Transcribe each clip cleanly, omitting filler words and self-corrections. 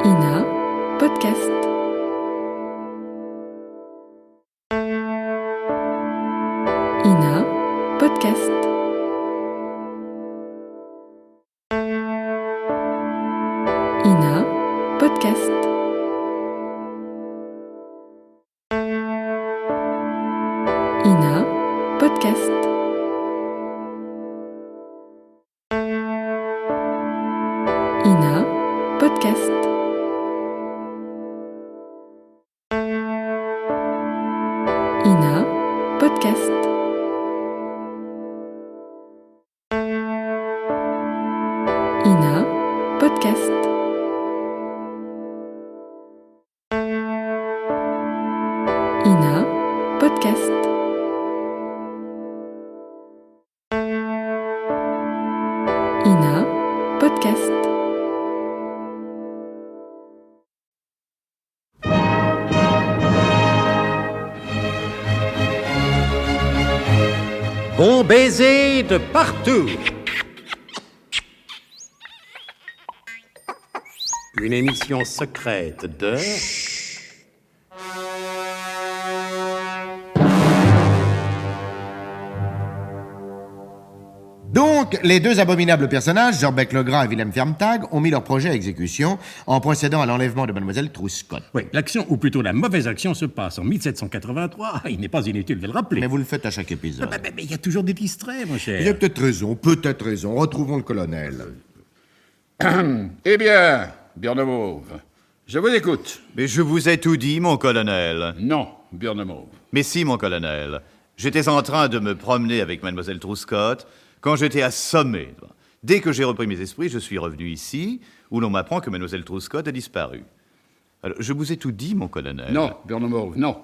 Ina Podcast. Ina Podcast. Ina Podcast. Ina Podcast. Ina Podcast. Ina Podcast. Ina Podcast. Ina Podcast. Ina Podcast. Bon baiser de partout. Une émission secrète de... Donc, les deux abominables personnages, Zorbeck Legras et Willem Fermtag, ont mis leur projet à exécution en procédant à l'enlèvement de Mademoiselle Truscott. Oui, l'action, ou plutôt la mauvaise action, se passe en 1783. Il n'est pas inutile de le rappeler. Mais vous le faites à chaque épisode. Mais il y a toujours des distraits, mon cher. Il a peut-être raison. Retrouvons le colonel. Eh bien, Birnemauve, je vous écoute. Mais je vous ai tout dit, mon colonel. Non, Birnemauve. Mais si, mon colonel. J'étais en train de me promener avec Mademoiselle Truscott quand j'étais assommé. Dès que j'ai repris mes esprits, je suis revenu ici, où l'on m'apprend que Mademoiselle Truscott a disparu. Alors, je vous ai tout dit, mon colonel. Non, Birnemauve, non.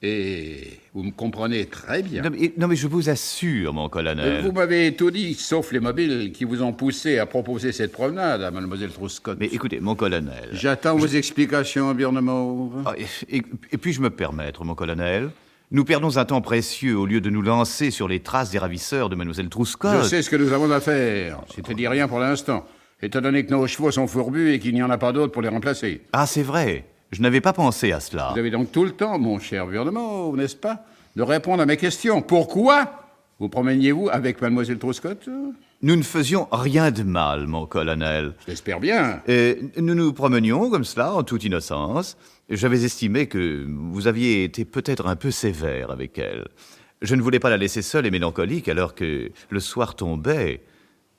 Et vous me comprenez très bien. Non, mais je vous assure, mon colonel. Vous m'avez tout dit, sauf les mobiles qui vous ont poussé à proposer cette promenade à Mademoiselle Truscott. Mais écoutez, mon colonel... J'attends vos explications, Birnemauve. Ah, et puis-je me permettre, mon colonel? Nous perdons un temps précieux au lieu de nous lancer sur les traces des ravisseurs de Mademoiselle Truscott. Je sais ce que nous avons à faire. C'est-à-dire rien pour l'instant. Étant donné que nos chevaux sont fourbus et qu'il n'y en a pas d'autres pour les remplacer. Ah, c'est vrai. Je n'avais pas pensé à cela. Vous avez donc tout le temps, mon cher Birnemauve, n'est-ce pas, de répondre à mes questions. Pourquoi vous promeniez-vous avec Mademoiselle Truscott? Nous ne faisions rien de mal, mon colonel. Je l'espère bien. Nous nous promenions comme cela, en toute innocence. J'avais estimé que vous aviez été peut-être un peu sévère avec elle. Je ne voulais pas la laisser seule et mélancolique alors que le soir tombait.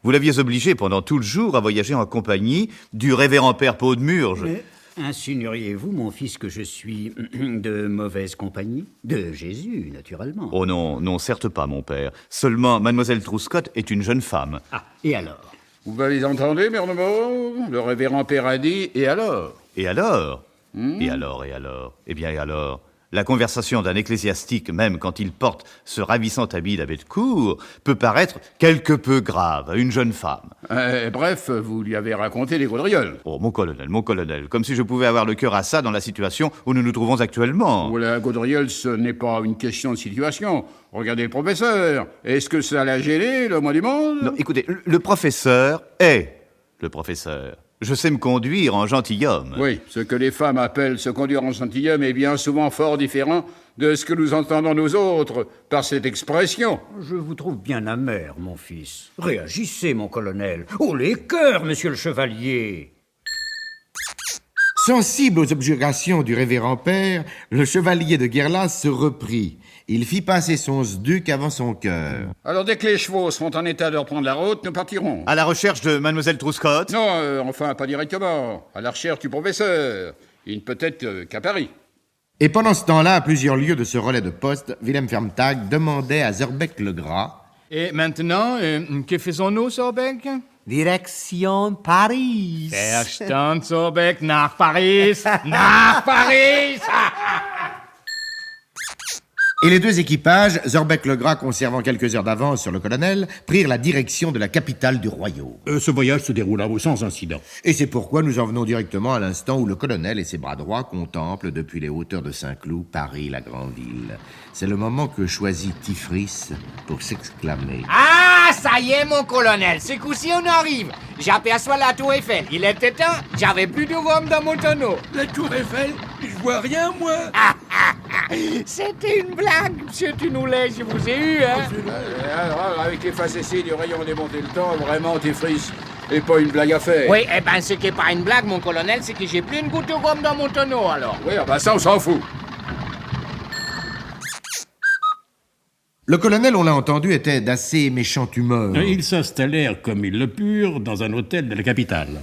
Vous l'aviez obligée pendant tout le jour à voyager en compagnie du révérend père Peau-de-Murge. Mais insinueriez-vous, mon fils, que je suis de mauvaise compagnie? De Jésus, naturellement. Oh non, non, certes pas, mon père. Seulement, Mademoiselle Truscott est une jeune femme. Ah, et alors? Vous m'avez entendu, Birnemauve? Le révérend père a dit, et alors? Et alors? Et alors? Eh bien, et alors? La conversation d'un ecclésiastique, même quand il porte ce ravissant habit d'abbé de cour, peut paraître quelque peu grave à une jeune femme. Bref, vous lui avez raconté les gaudrioles. Oh, mon colonel, comme si je pouvais avoir le cœur à ça dans la situation où nous nous trouvons actuellement. Ou la gaudriole, ce n'est pas une question de situation. Regardez le professeur. Est-ce que ça l'a gêné, le moins du monde? Non, écoutez, le professeur est le professeur. Je sais me conduire en gentilhomme. Oui, ce que les femmes appellent se conduire en gentilhomme est bien souvent fort différent de ce que nous entendons nous autres par cette expression. Je vous trouve bien amer, mon fils. Réagissez, mon colonel. Oh, les cœurs, monsieur le chevalier! Sensible aux objurgations du révérend père, le chevalier de Guerlas se reprit. Il fit passer son sduc avant son cœur. Alors, dès que les chevaux seront en état de reprendre la route, nous partirons. À la recherche de Mademoiselle Truscott? Non, enfin, pas directement. À la recherche du professeur. Il ne peut être qu'à Paris. Et pendant ce temps-là, à plusieurs lieues de ce relais de poste, Willem Fermtag demandait à Zorbeck Legras... Et maintenant, que faisons-nous, Zorbeck? Direction Paris. Verstand, Zorbeck, nach Paris! Nach Paris! Et les deux équipages, Zorbeck Legras conservant quelques heures d'avance sur le colonel, prirent la direction de la capitale du royaume. Ce voyage se déroula sans incident. Et c'est pourquoi nous en venons directement à l'instant où le colonel et ses bras droits contemplent depuis les hauteurs de Saint-Cloud, Paris, la grande ville. C'est le moment que choisit Tifris pour s'exclamer. Ah, ça y est, mon colonel, c'est coup-ci on arrive. J'aperçois la tour Eiffel. Il était temps, j'avais plus de rhum dans mon tonneau. La tour Eiffel? Je vois rien, moi. C'était une blague, monsieur Tunoulet, je vous ai eu, hein. Alors, avec les facéties du rayon démonter le temps, vraiment, t'es frise. Et pas une blague à faire. Oui, eh ben, ce qui est pas une blague, mon colonel, c'est que j'ai plus une goutte de rhum dans mon tonneau, alors. Oui, bah ça, on s'en fout. Le colonel, on l'a entendu, était d'assez méchante humeur. Ils s'installèrent comme ils le purent dans un hôtel de la capitale.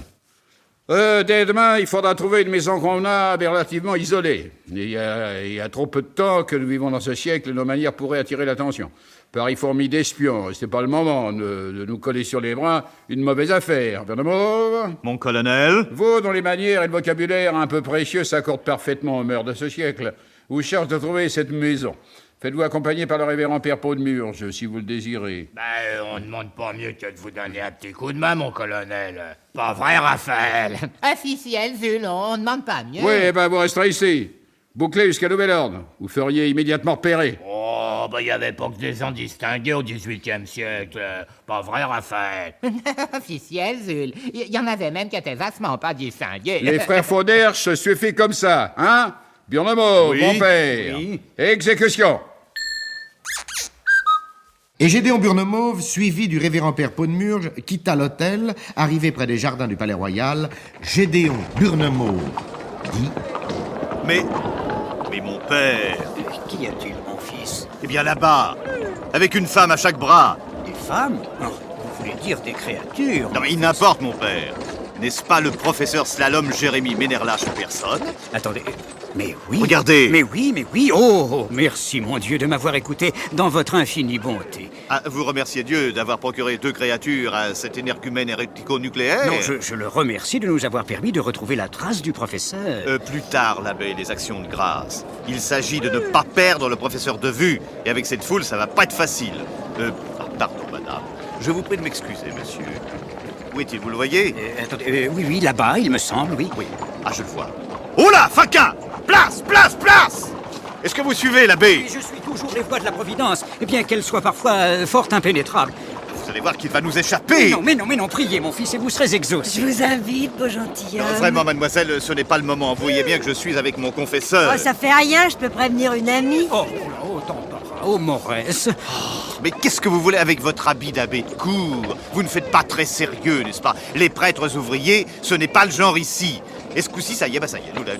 Dès demain, il faudra trouver une maison convenable et relativement isolée. Il y a trop peu de temps que nous vivons dans ce siècle et nos manières pourraient attirer l'attention. Paris fourmi d'espions, c'est pas le moment de nous coller sur les bras une mauvaise affaire. Vernemauve, Mon colonel? vous, dont les manières et le vocabulaire un peu précieux s'accordent parfaitement aux mœurs de ce siècle, vous cherchez de trouver cette maison. Faites-vous accompagner par le révérend Père Paudemurge, si vous le désirez. On ne demande pas mieux que de vous donner un petit coup de main, mon colonel. Pas vrai, Raphaël? Officiel, Zul, on ne demande pas mieux. Oui, vous resterez ici. Bouclé jusqu'à nouvel ordre. Vous feriez immédiatement repérer. Oh, il n'y avait pas que des gens distingués au XVIIIe siècle. Pas vrai, Raphaël? Officiel, Zul. Il y en avait même qui étaient vastement pas distingués. Les frères Fauderche se suffit comme ça, hein? Burnemauve, Oui, mon père. oui. Exécution. Et Gédéon Burnemauve, suivi du révérend père Paudemurge, quitta l'hôtel, arrivé près des jardins du Palais Royal. Gédéon Burnemauve dit... Mais mon père... Qu'y a-t-il, mon fils? Eh bien là-bas, avec une femme à chaque bras. Des femmes? Non, vous voulez dire des créatures? Non mais il n'importe, mon père. N'est-ce pas le professeur Slalom Jérémie Ménerlache en personne? Attendez, mais oui. Regardez. Mais oui. Oh, merci, mon Dieu, de m'avoir écouté dans votre infinie bonté. Ah, vous remerciez Dieu d'avoir procuré 2 créatures à cet énergumène hérético-nucléaire? Non, je le remercie de nous avoir permis de retrouver la trace du professeur. Plus tard, l'abbé, les actions de grâce. Il s'agit de ne pas perdre le professeur de vue. Et avec cette foule, ça va pas être facile. Pardon, madame. Je vous prie de m'excuser, monsieur. Où est-il, vous le voyez? Attendez, oui, là-bas, il me semble, oui. Oui. Ah, je le vois. Oh là, faquin! Place! Est-ce que vous suivez, l'abbé? Je suis toujours les voies de la Providence, bien qu'elles soient parfois fort impénétrables. Vous allez voir qu'il va nous échapper! Mais non, priez, mon fils, et vous serez exaucé. Je vous invite, beau gentilhomme. Vraiment, mademoiselle, ce n'est pas le moment. Vous voyez bien que je suis avec mon confesseur. Oh, ça fait rien, je peux prévenir une amie. Oh, Morès. Mais qu'est-ce que vous voulez avec votre habit d'abbé de cour? Vous ne faites pas très sérieux, n'est-ce pas? Les prêtres ouvriers, ce n'est pas le genre ici. Et ce coup-ci, ça y est,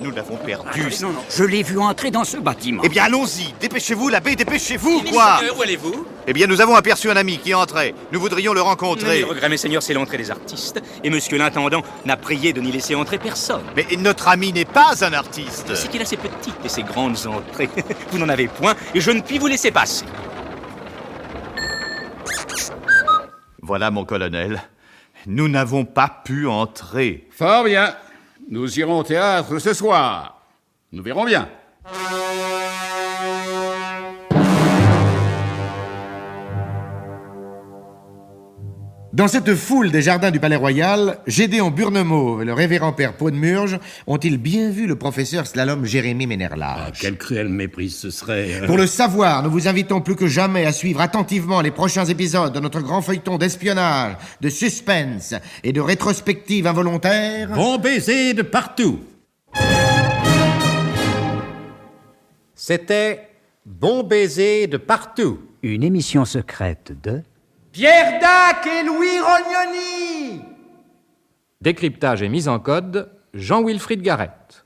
nous l'avons perdu. Non, je l'ai vu entrer dans ce bâtiment. Eh bien, allons-y, dépêchez-vous, l'abbé, dépêchez-vous, quoi! Où allez-vous? Eh bien, nous avons aperçu un ami qui entrait. Nous voudrions le rencontrer. Le regret, messeigneurs, c'est l'entrée des artistes. Et monsieur l'intendant n'a prié de n'y laisser entrer personne. Mais notre ami n'est pas un artiste. C'est qu'il a ses petites et ses grandes entrées. Vous n'en avez point, et je ne puis vous laisser passer. Voilà, mon colonel. Nous n'avons pas pu entrer. Fort bien. Nous irons au théâtre ce soir. Nous verrons bien. Dans cette foule des jardins du Palais Royal, Gédéon Burnemauve et le révérend père Paudemurge ont-ils bien vu le professeur Slalom Jérémie Ménerlache? Ah, quelle cruelle méprise ce serait. Pour le savoir, nous vous invitons plus que jamais à suivre attentivement les prochains épisodes de notre grand feuilleton d'espionnage, de suspense et de rétrospective involontaire. Bon baiser de partout. C'était Bon baiser de partout. Une émission secrète de... Pierre Dac et Louis Rognoni. Décryptage et mise en code, Jean-Wilfried Garrett.